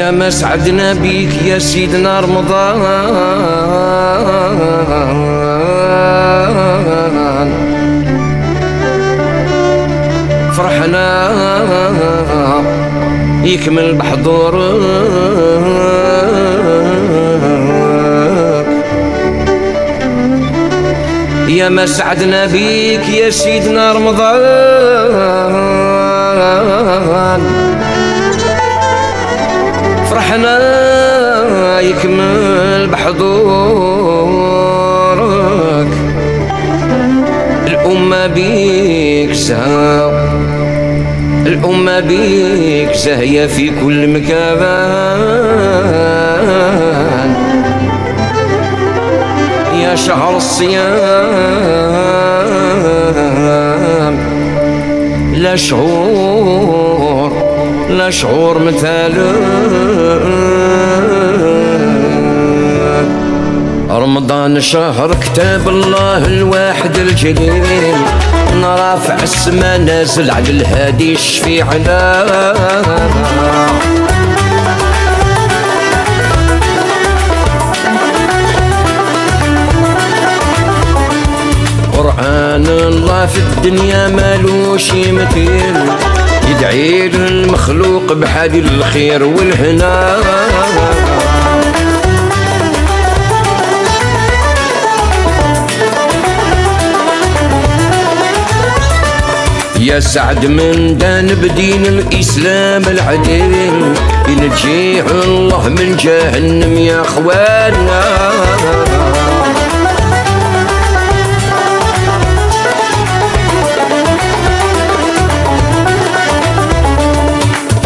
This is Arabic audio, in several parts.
يا ما سعدنا بيك يا سيدنا رمضان، فرحنا يكمل بحضورك. يا ما سعدنا بيك يا سيدنا رمضان، فرحنا يكمل بحضورك. الأمة بيك زاهية، الأمة بيك زاهية في كل مكان. يا شهر الصيام لا شعور، لا شعور مثالك. رمضان شهر كتاب الله الواحد الجليل، رافع السما نازل على الهادي الشفيعنا. قرآن الله في الدنيا مالوش مثيل، يدعي للمخلوق بحال الخير والهنا. يا سعد من دان بدين الإسلام العديل، ينجيه الله من جهنم يا أخوانا.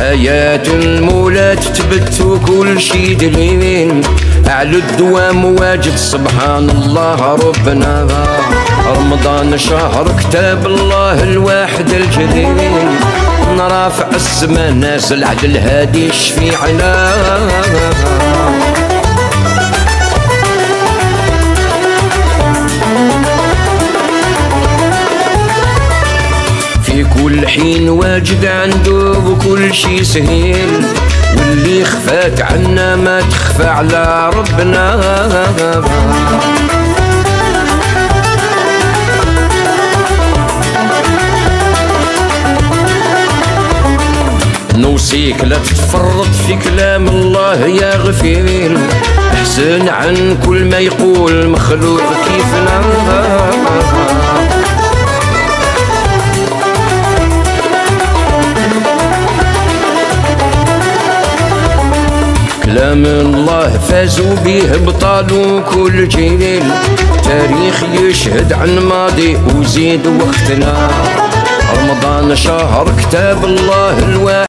آيات المولى تثبت وكل شي دليل، على الدوام واجد سبحان الله ربنا. رمضان شهر كتاب الله الواحد الجليل، رافع السما نازل على الهادي الشفيعنا. في كل حين واجد عنده وكل شي سهيل، واللي خفات عنا ما تخفى على ربنا. نوصيك لا تتفرط في كلام الله يا غفير، احسن عن كل ما يقول مخلوق كيفنا. كلام الله فازوا به بطالوا كل جيل، تاريخ يشهد عن ماضي وزيد وقتنا. رمضان شهر كتاب الله الواحد